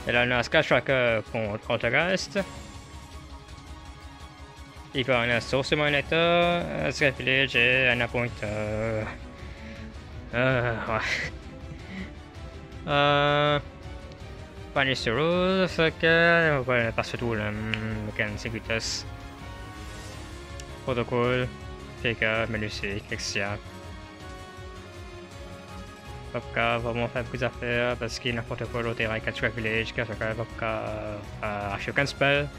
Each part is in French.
Et là, on a Sky Tracker contre Altergeist. Il peut en avoir Source Monitor, Sky Village et un Pointer. Ouais. Punish the Rules, fait que on va passer tout le mécanisme Securitas. Protocole, Fika, Melusic, Exia. Popka vraiment fait beaucoup d'affaires parce qu'il y a n'importe quoi l'autre terrain, 4 Village, 4 Popka, acheter aucun spell.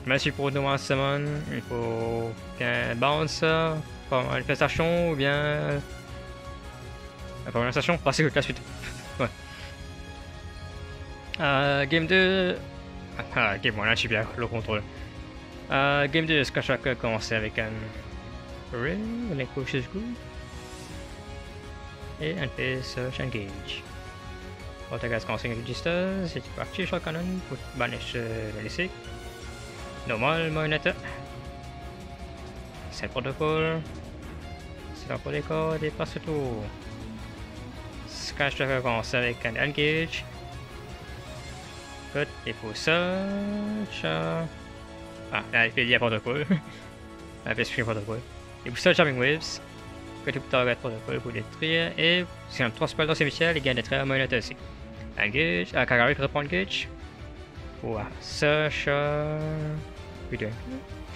Mais si pour nous un summon, il faut qu'un bounce, pour une manifestation ou bien. Pour une manifestation, passer que la suite. Ouais. Game 2. Game 1, là, je suis bien le contrôle. Game 2, Sky Tracker commencer avec un. Ray, les couches good. Et un peu Search Engage. Autogaz commencer avec Register, c'est parti sur le canon pour banish Melusic. Normal, Monitor. C'est le protocole. C'est le protocole et passe tout. Sky Tracker commence avec un Engage. Good, il faut Search. Là, il fait dire protocole. Il fait suivre protocole. Il faut Search Jamming Waves. Que tu peux target protocole pour détruire. Et si on a 3 spells dans ces missiles, il gagne détruire Monitor aussi. Engage. Kagari reprend Engage. Pour Search. Putain.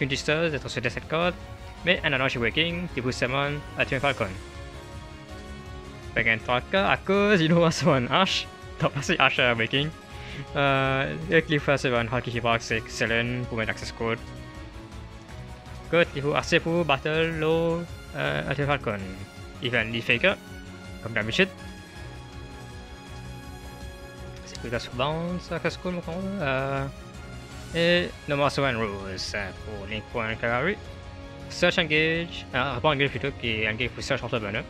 Une distance d'être sur cette carte. Mais un ange working, qui vous summon à tuer un Falcon. Avec un 3K à cause il nous summon Ash. Donc là c'est Ash working. Et qu'il faut summon Hulky Box, c'est excellent pour mettre access code. Good, il faut assez pour battle low à tuer Falcon. Event Faker, comme d'habitude. C'est que la bounce, access code, et normal summon Rose pour Link Point Kagari. Search Engage, pas Engage plutôt, qui est Engage pour Search Afterburner.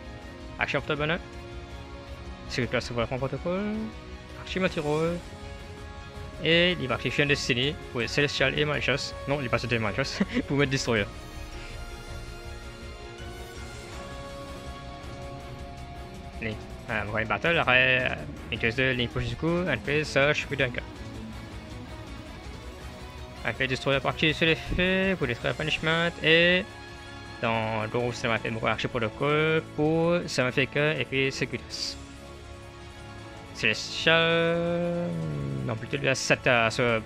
Action Afterburner. C'est que tu as ce voilà protocole. Archimati Roll. Et il va activer un Destiny pour Celestial et Malicious. Non, il passe de Malicious pour mettre Destroyer. Link. On va une battle, après Link 2, Link push du coup, un fait Search puis Dunker. Un fait Destroyer pour activer l'effet, pour détruire Punishment et. Dans le groupe, ça m'a fait mon archi protocole pour ça m'a fait que et puis Securitas. Celestial. Non, plutôt il y a 7 ce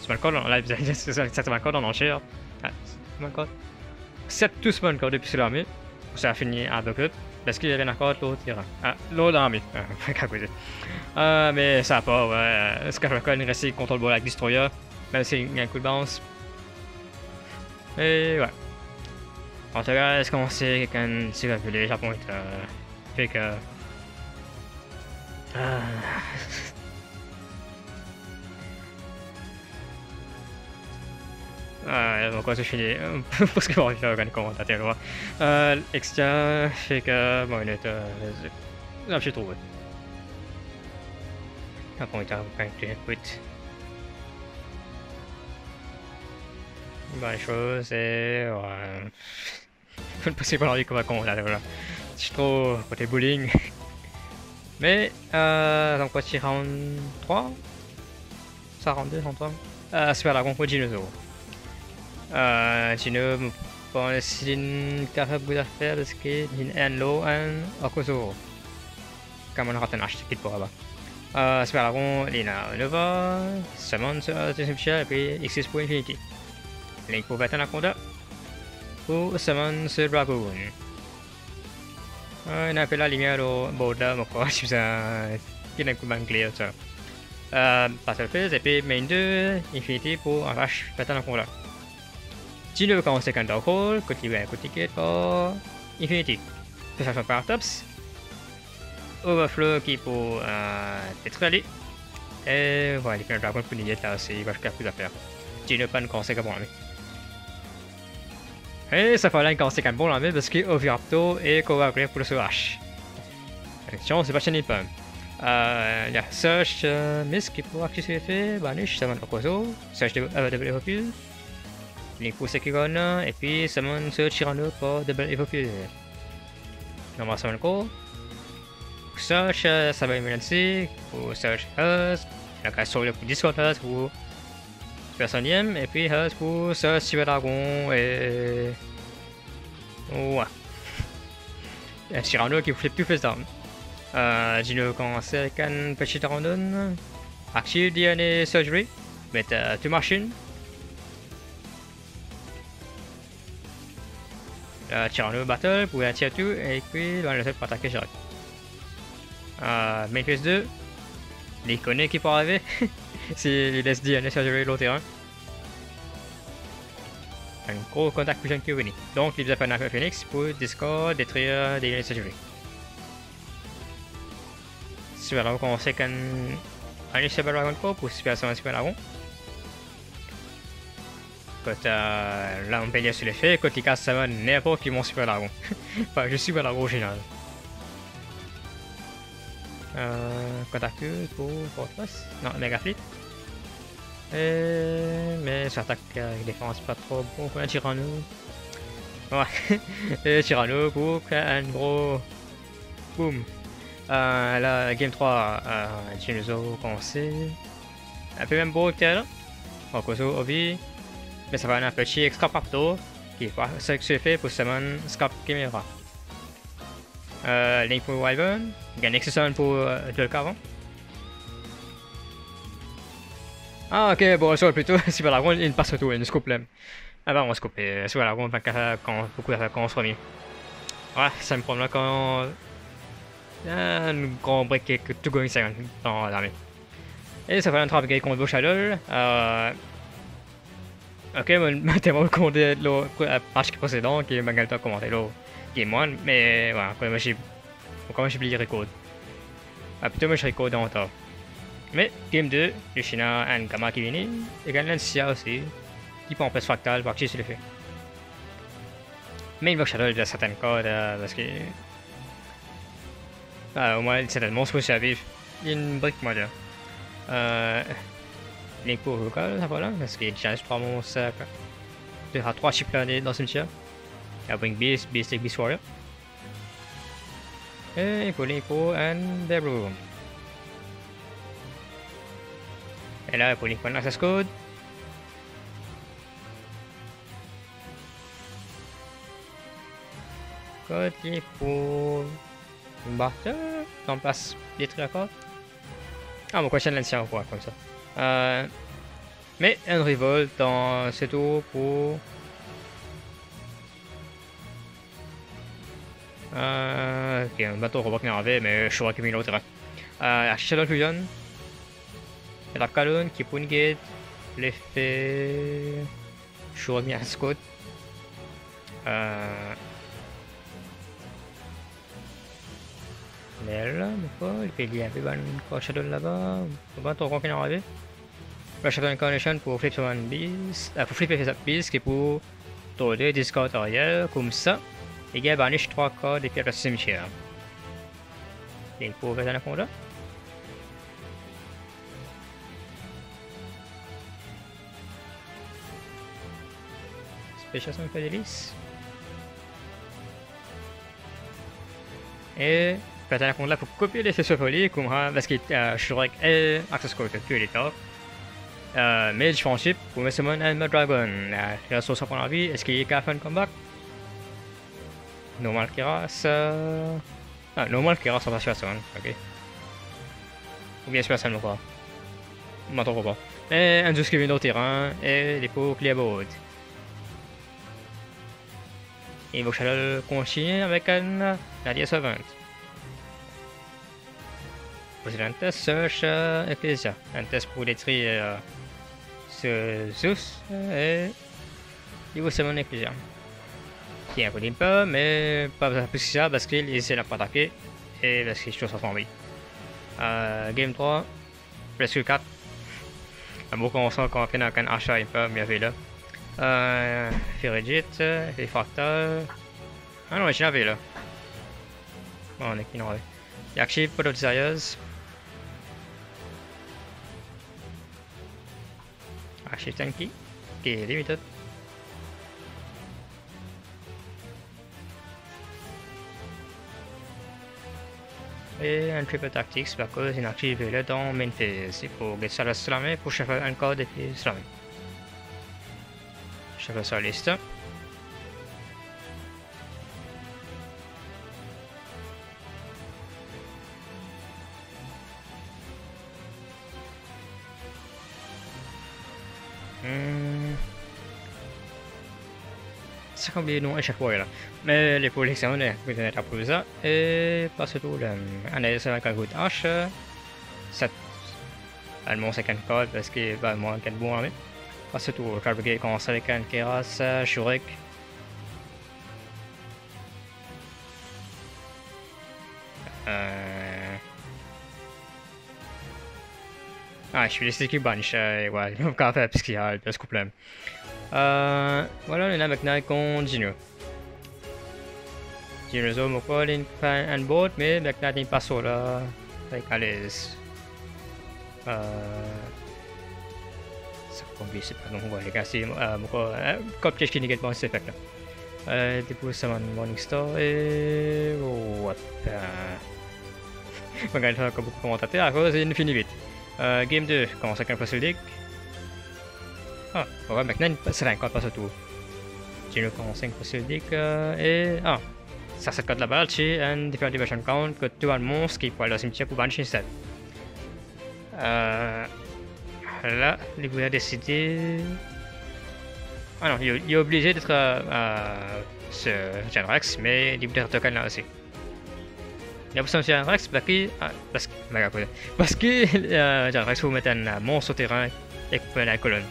Small Code. Là, c'est 7 Small Code en enchère. 7 tout Small Code depuis l'armée. Ça a fini à Docket. Parce qu'il y avait un accord l'autre tirant. L'autre armée. Mais ça a pas, ouais. Sky Tracker resté contrôle ball avec Destroyer. Même s'il y a un coup de bounce. Et ouais. En tout cas, est-ce qu'on sait qu'un Silver Village à point fait que. Donc, je finis. Parce que bon, je vais regarder comment t'as voir. Extia fait que. Bon, il est. Là, j'ai trouvé. À point à 28. Bonne chose et. Ouais. Je ne sais pas l'envie qu'on va commenter là. Je suis trop côté bowling. Mais donc voici round 3. Ça round 2, round 3. Super Dragon pour Gino. Gino pour le Céline capable de faire parce que il low and Okozo. Comme on a raté un archi kit pour là-bas. Super Dragon, Lina Nova, Summon sur deuxième shell et puis X's pour Infinity. Link pour battre un combat. Pour Summon sur Dragoon. On a fait la lumière au border, mais quoi, je suis un coup de clear ça. Battle Phase et puis Main 2, Infinity pour un rush, battre un combat. Gino quand c'est un Dark Hole, côté un coup de ticket pour Infinity. C'est ça par Tops. Overflow qui pour détruire. Et voilà, il y a un Dragon pour nier là aussi, il va faire plus à faire. Gino pas une conséquence pour lui. Et ça fallait un conséquent bon l'armée parce que Oviraptor et Covagrave pour le H. Attention, c'est pas chaîne pas. Il y a Search Miss qui pourra activer l'effet, Banish, Summon Okozo, Search Double Evopule, Link pour Sekigona, et puis Summon Search Chirano pour Double Evopule. Normal Summon Call. pour search, ça va emergency, pour search Huzz, la casserole pour Discord Huzz, pour personnième, et puis Huzz pour search Cyberdragon, et... Ouais. Un Cyrano qui fait plus d'armes. J'ai commencé avec un petit random. Active DNA Surgery, mettre two machines. Cyrano Battle pour un tier 2 et puis dans le set pour attaquer direct. Main phase 2, les connaît qui peut arriver. C'est les laisse DNA Surgery l'autre terrain. Un gros contact fusion qui est venu. Donc, il vous appelle un Phoenix pour Discord, détruire des unités surgery. Super Dragon, on sait qu'un Super Dragon pour Super Dragon. Quand là, on peut lire sur l'effet, quand il casse ça va n'importe qui mon Super Dragon. Enfin, je suis Super Dragon au final. Contact pour Fortress. Non, Mega Fleet. Mais ça attaque avec défense pas trop bon pour un Tyranno. Ouais, et Tyranno pour un gros boom. Là, Game 3, Dinosaur commencé. Un peu même beau que là. Rokoso, Obi. Mais ça va un petit extra partout qui est pas ce que c'est fait pour summon Scarp Chimera. Link pour Wyvern. Il y a un Exosun pour le avant. Ah ok, bon, ça plutôt, Super Dragon, il passe tout, il nous coupe là. Ah bah on se coupe, Super Dragon, quand beaucoup d'affaires quand on se remet. Ouais, ça me prend là quand... un grand break que tout going second dans l'armée. Et ça fait un travail contre vos Shadow. Ok, mais tellement compté le match précédent qui est Magalta commenté le Game 1, mais voilà, quand j'ai oublié record. Plutôt moi je record dans le temps. Mais Game 2, le China et Gamma qui viennent, et gagne l'Ancia aussi, qui peut en place fractal pour activer sur l'effet. Mais il va Shadow de certains codes parce que. Au moins, certainement, ce que ça vivre. Il y a une brique, moi là. Link pour local, ça voilà, parce qu'il change 3 monstres. Il y aura 3 chips là dans le cimetière. Il y a Bring Beast, Beast et Beast Warrior. Et pour Link pour and the Room. Et là, pour Link pour Access Code. Code qui pour. Barter, en place détruire encore. Ah, mon question l'ancien ou quoi, comme ça. Mais un revolt dans ce tour pour. Ok, un bateau robot qui avait, mais je suis qui l'autre terrain. Shadow Fusion. Et la colonne qui pour une gate. L'effet. Je suis remis à Scott. Mais là, il y avait un Shadow là-bas. On va trop qu'on est arrivé. Le Shadow Incarnation pour flip sur un beast. Pour flipper cette beast qui est pour tourner Discord arrière, comme ça. Et il y a banish 3 cartes et puis le cimetière. Et pour faire un combat. Spécial fait délice. Et faire un combat pour copier l'effet sur folie, comme parce que je suis avec Access Code que les top. Mais je fais pour me summon un Dragon. La sauce à prendre vie, est-ce qu'il y a un combat? Normal Keras. Normal Keras sans situation, ok. Ou bien personne ou pas. Je m'entends pas. Et un Zeus qui vient au terrain, et les pots clear board. Et il va continuer avec un Nadia Servant. C'est un test search Ecclesia. Un test pour détruire ce Zeus et il va summon Ecclesia. Qui est un peu d'impa, mais pas plus que ça parce qu'il essaie de pas attaquer et parce qu'il est toujours sans envie. Game 3, presque 4. Un beau commencement quand on fait un achat impa, mais il y avait là. Ferregit, les fractales. Ah non, j'en avais là. Bon, on est qui n'en avait. Il y a Active Pot of Desires. Active Tanky, qui est limited. Et un triple tactics parce que c'est activé là dans main phase. Il faut que ça reste slamé pour chaque encore des pieds slamé. Je fais ça liste. Ça comme les noms à chaque fois là. Mais les collections on est peut-être après ça et parce que tout le on a ça avec un coup d'arche. Ça allemand 50 code parce que bah moi quand bon avec parce que tout Carbrigade commence avec un Keras Shurek. Ah, je suis laissé qui bunch, ouais, je vais pas faire parce qu'il y a ce couple. Voilà, on est là maintenant contre Gino. Gino Zo m'a pas un bot, mais maintenant il passe là avec à l'aise. Ça combien c'est pas non, les gars, c'est comme qu'est-ce qui négative c'est fait là. Depuis ça man Morningstar et what. Regarde ça comme commentateur à cause d'une fini vite. Game 2, commence avec un Fossil Dig. Ah, on va maintenant passer encore pas tout. Gino commence avec un Fossil Dig et ah, ça se code la balle chez un différent division count que tu as un monstre qui peut aller au cimetière pour bancher ça. Là, il voulait décider. Ah non, il est obligé d'être ce Genrex, mais il voulait token là aussi. Il y a besoin de Genrex parce que Genrex vous mettre un monstre au terrain et couper la colonne.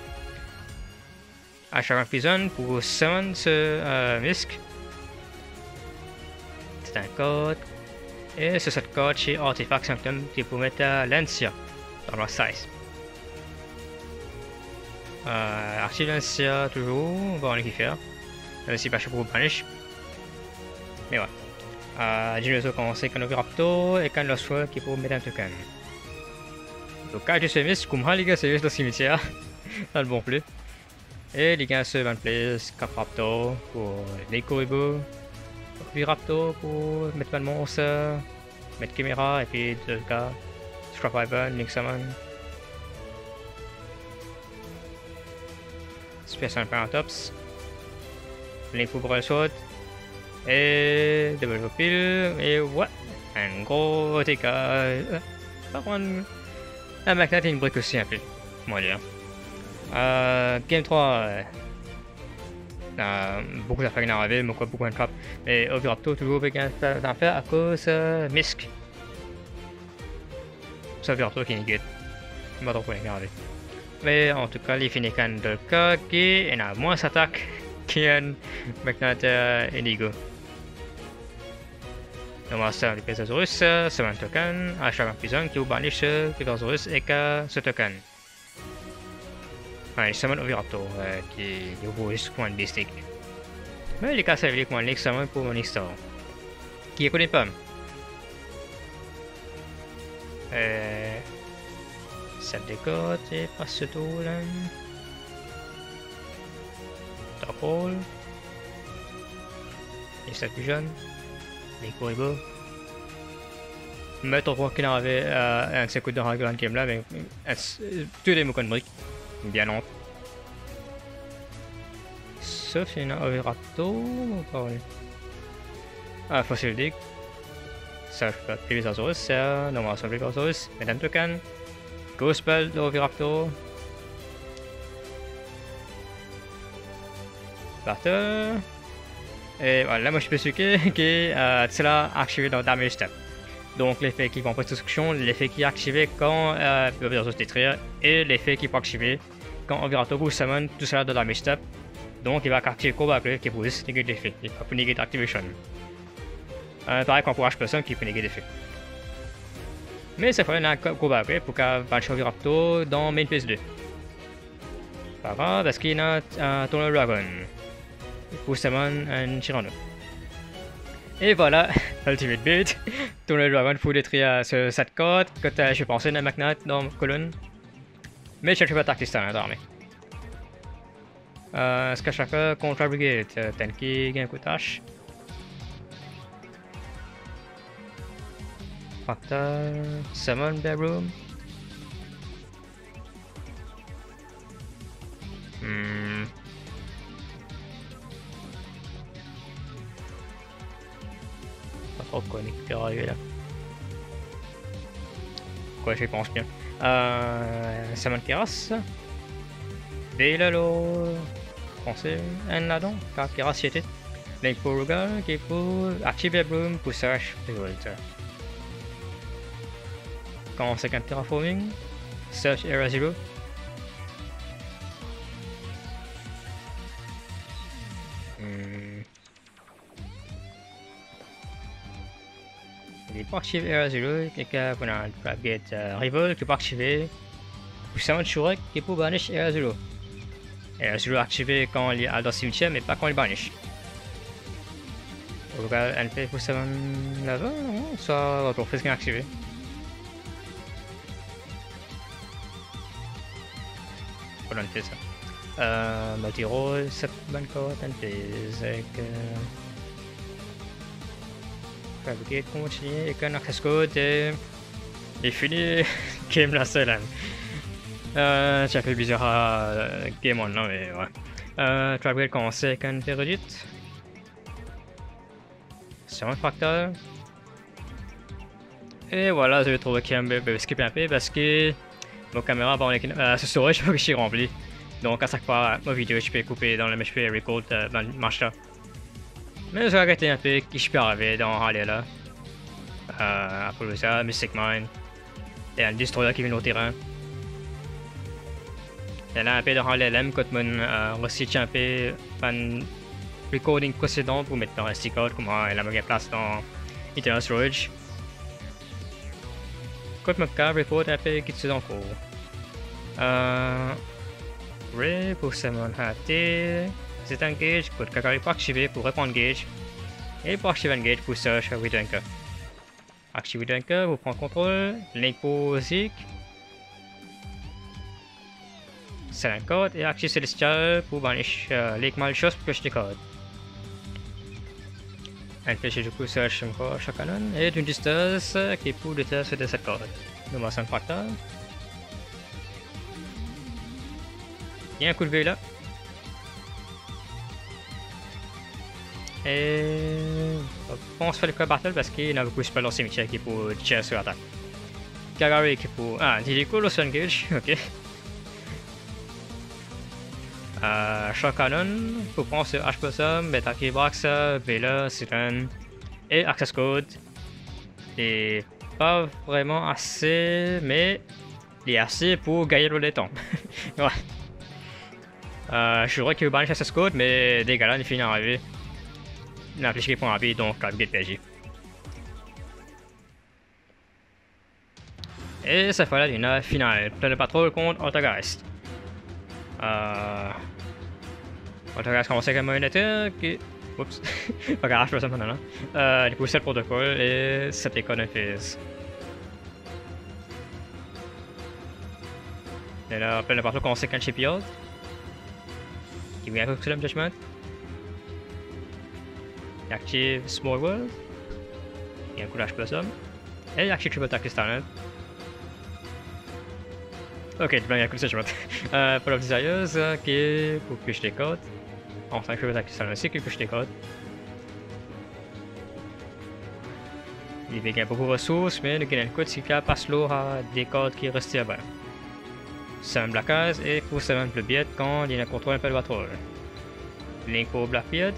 À chaque prison pour summon ce Misk. C'est un code. Et c'est ce code chez Artifact Sanctum qui peut mettre Lancia dans leur size. Archive Lancia toujours, on va en faire. C'est pas cher pour banish. Mais ouais. Dinosaur commence avec un Oviraptor et quand Lost World qui peut mettre un token. Donc quand je suis mis, comme les gars, c'est juste le cimetière. Ça le bon plus. Et les gars se van place, Capraptor pour les Koribu. Oviraptor pour mettre un monstre, mettre Chimera et puis 2 gars. Scrap Wyvern, Link Summon. Special Paratops. Link pour Brawl Sword. Et Double Pile. Et ouais. Un gros TK. Par contre, la Magnet est une brique aussi un peu. Moi dire. Game 3. Beaucoup d'affaires qui arrivent, beaucoup de crap. Mais Oviraptor toujours avec un affaire à cause Misk. C'est Oviraptor qui est négatif. Je ne sais pas trop pour les garder. Mais en tout cas, il finit quand le cas qui a moins d'attaque qu'un Magnet Indigo. Le master du Pegasaurus, c'est un token à chaque prison qui vous banish ce Pegasaurus et que ce token. Ouais, il summon Oviraptor qui vous juste pour un bistic. Mais les cas ça veut dire qu'on a summon pour mon histoire. Qui ne connaît pas. Ça décote et passe tout là. Top hole. Et ça plus jeune. Les Koribu. Mais ton point qu'il avait un secours de Grand Game là, mais tous les mots briques. Bien non. Sauf il y en a Oviraptor ou pas? Ah, Fossil Dig. Ça, je peux Pegasaurus, ça, normalement sur Pegasaurus, Madame Token. Ghost Spell de Oviraptor. Battle. Et voilà, moi je peux suivre qui cela activé dans Damage Step. Donc l'effet qui prend destruction, l'effet qui est activé quand Oviraptor se détruire et l'effet qui peut activer quand Oviraptor vous summon tout cela dans Damage Step. Donc il va activer le combat qui peut négater l'effet, il peut négater l'activation. Pareil qu'on encourage personne qui peut négater l'effet. Mais cette fois il y a un combat pour qu'un Oviraptor dans Main Phase 2. Pas grave parce qu'il y a un Tornado Dragon. Pour summon un Tyranno. Et voilà, Ultimate Beat. Tornado Dragon pour détruire cette carte que je pensais à Magnet dans la colonne. Mais je ne suis pas tactiste dans l'armée. Ce que je fais contre Brigade, Tenki gagne un coup de tâche. Fractal, Summon Bedroom. Pas trop quoi récupérer là. Quoi, je pense bien. Summon Keras. Vélalo. Pensez un là-dedans, car Keras y était. Link pour Rugal, qui est pour activer Bedroom pour Search Revolt. Quand c'est qu'un terraforming, Search Area 0. Il peut activer Area 0, et que pour un Trapgate Revolt qui peut activer pour Summon Shurek qui peut banish Area 0. Area 0 activé quand il est dans le cimetière, mais pas quand il banish. Rugal NP pour Summon là-bas, soit votre fils qui est activé. On fait ça. Multi-roll, 7 bonnes cartes, on fait avec Fabricate continue et qu'un access code et fini game la seule. Ça fait bizarre game on non mais ouais. Fabricate commencer avec un Terrodit. C'est un fractal. Et voilà, je vais trouver qu'il y a un peu skip un peu parce que mon caméra, bon, ce soir, je sais pas que je suis rempli. Donc, à chaque fois, ma vidéo, je peux couper dans le je peux record dans le match là. Mais je vais arrêter un peu qui je peux arriver dans aller là. Après ça, Mystic Mine. Et un destroyer qui vient au terrain. Et là, un peu dans LLM, quand on recycle un peu un recording précédent pour mettre dans SD card, comment elle a mis place dans Internal Storage. Quand mon cas report un peu qui se en cours. Ray pour Summon HT. C'est un gauge que Kakari peut activer pour répondre gauge. Et pour activer un gauge pour search Widunker. Activer Widunker pour prendre contrôle. Link pour Zik. C'est un code et activer Celestial pour banish Lake Malchus pour cacher des codes. Un pêche du coup search encore chaque canon et d'une distance qui est pour détecter de cette corde. Nous avons un fractal. Il y a un coup de vue là. Et on se fait le coup battle parce qu'il y a beaucoup de spells dans le cimetière qui est pour tirer sur l'attaque. Kagari qui est pour. Ah, Didiko, le Sun Gauge, ok. Shock Cannon pour prendre ce H Blossom, Betaki Box, Vela, Citron et Access Code. Et pas vraiment assez, mais il est assez pour gagner le temps. Ouais. Je dirais qu'il va bannir Access Code, mais des gars là, il finit d'arriver. Il a appliqué pour rapide, donc la gate PG. Et ça fait là une finale, plein de patrol contre Autogeist. Autogeist commence avec un monétaire qui. Oups, pas grave, je peux ça maintenant. Du coup, c'est le protocole et cette école de phase. Et là, plein de patrol commence avec un shipyard. Qui vient avec le Judgment. Il active Small World. Il y a un coup d'H Blossom. Et il active Triple Attack Standard. Ok, il y a un coup de Judgment. Pour le Desires, qui est pour piocher des codes. Enfin, Triple Attack Standard aussi qui pioche des codes. Il va gagner beaucoup de ressources, mais il gagne un code qui passe l'eau à des codes qui restent là-bas. Summon Black Eyes et pour Summon Bloodbeard quand il a contrôle un peu le Battle. Link pour Blackbeard.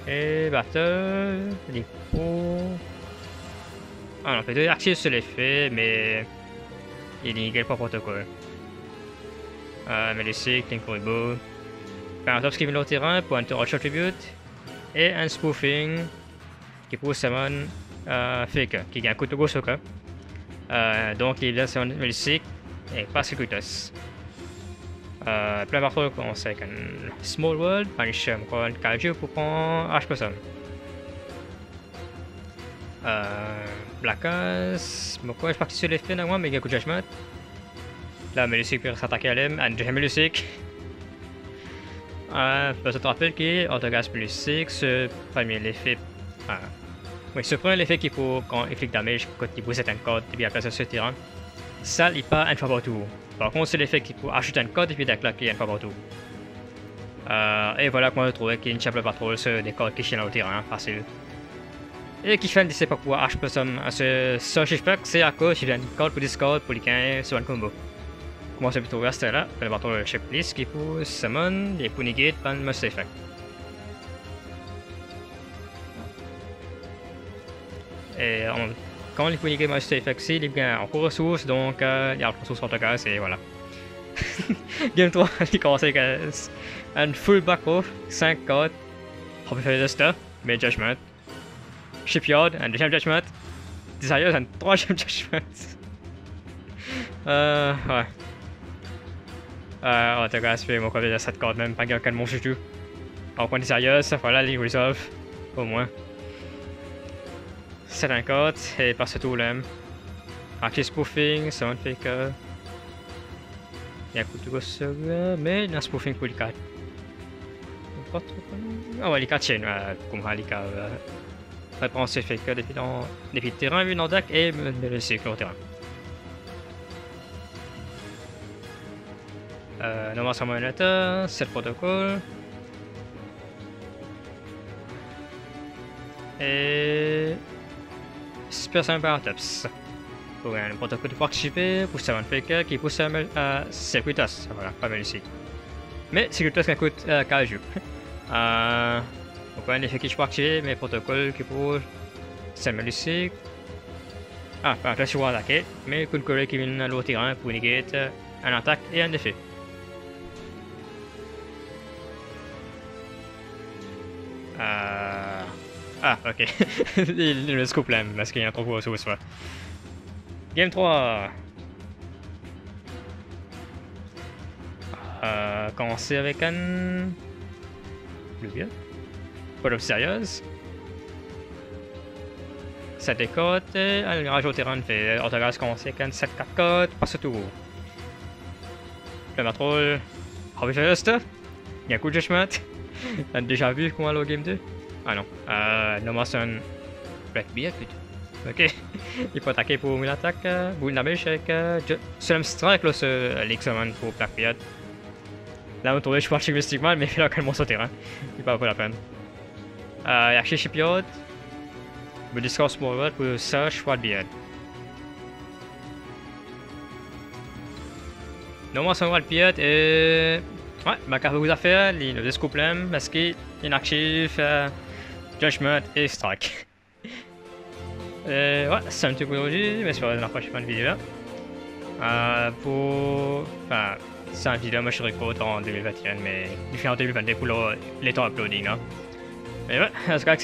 Et Battle. Link pour. Ah non, on peut deux actifs sur l'effet, mais il n'y a pas protocole. Melisik, Link pour Ebo. Un top qui vient au terrain pour un Torture Tribute. Et un Spoofing qui pour Summon. Fake qui gagne un coup de gauche au cas. Donc il laisse un Melisik et pas Circuitus. Plein partout on sait qu'un Small World, Punish encore un Kaiju pour prendre H Blossom. Black Eyes, pourquoi je parti sur l'effet normalement mais il y a un coup de Judgment. Là Melisik peut s'attaquer à l'M, un deuxième Melisik. Je te rappelle que Autogas plus 6, premier l'effet. Oui, ce premier l'effet qu'il faut quand il fait damage quand il bouge un code et puis après ça se tire. Ça, il pas une fois par tour. Par contre, c'est l'effet qu'il faut acheter un code et puis déclarer une fois par tour. Et voilà comment je trouvais qu'il y a une Chapel Patrol sur des codes qui chiennent au terrain, facile. Et qui fait ne sait pas pourquoi H plus ce chiffre, c'est à cause qu'il y a une code pour Discord pour les 15 sur un combo. Comment ça peut trouver c'était là, le bâton de checklist qui pour summon et pour negate par must effect. Et quand il faut negate must effect, c'est il y a encore ressources, donc il y a ressources en tout cas, et voilà. Game 3, il commence avec un full back off, 5 cartes, Hobby Feather, mais Judgment, Shipyard, un deuxième Judgment, Desires, un troisième Judgment. Ouais. En tout cas, c'est mon côté de cette carte même, pas quelqu'un de mon chouchou. En point de sérieux, voilà, les resolve, au moins. C'est un code, et par ce tour là. Active Spoofing, Sound Faker. Il y a un coup de gosse, mais il y a un Spoofing pour les 4. Pas trop connu. Ah ouais, les 4 chaînes, comme les 4. Réponse Faker depuis le terrain, vu dans le deck, et le cycle au terrain. Normal Summonator, 7 protocoles. Et. Super Summoner Tops. Pour un protocole de participer, pour Summon Faker qui pousse à Securitas. Voilà, pas mal ici. Mais Securitas qui coûte 15 jours. Donc, un effet qui je peux activer, mes protocoles qui pour Summon ici. Ah, pas là, je vais attaquer, mais coup de colère qui vient à l'autre terrain pour negate un attaque et un effet. Ah, ok. Il le scope là, parce qu'il y a trop de ressources. Game 3. Commencer avec un. Le vieux. Pas de sérieuse. Ça décote, un mirage au terrain fait Autogas commencer avec un 7-4 code, passe tout. Le Matrol. Hobby First. Il y a un coup de judgment. T'as déjà vu comment aller au game 2? Ah non. Normalement c'est un Blackbeard plutôt. Ok. Il faut attaquer pour une attaque. Boule damage avec Solemn Strike là, ce League Summon pour Blackbeard. Là on trouve je pense mystiquement, mais il fait là calmement sur terrain. Il pas la peine. Il y a chez Shipyard. Le Discord Small pour Search Wildbeard. Normalement c'est un Wildbeard et. Ouais, ma carte vous a fait, il le scope là, parce qu'il est actif, Judgment et Strike. Ouais, c'est un petit peu aujourd'hui, mais sur la prochaine vidéo. Enfin, c'est une vidéo, moi je record en 2021, mais il fait en 2022 pour les temps uploading. Hein. Mais ouais, en tout cas,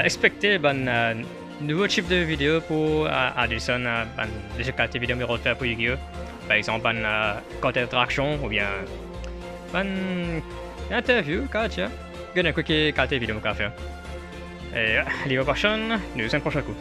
expectez un nouveau type de vidéo pour Addison, déjà qualité vidéo numéro de faire pour Yu-Gi-Oh! Par exemple, un côté d'attraction ou bien. Une interview, il y a un qualité vidéo qu'on va faire. Et à la prochaine, nous sommes prochain coup.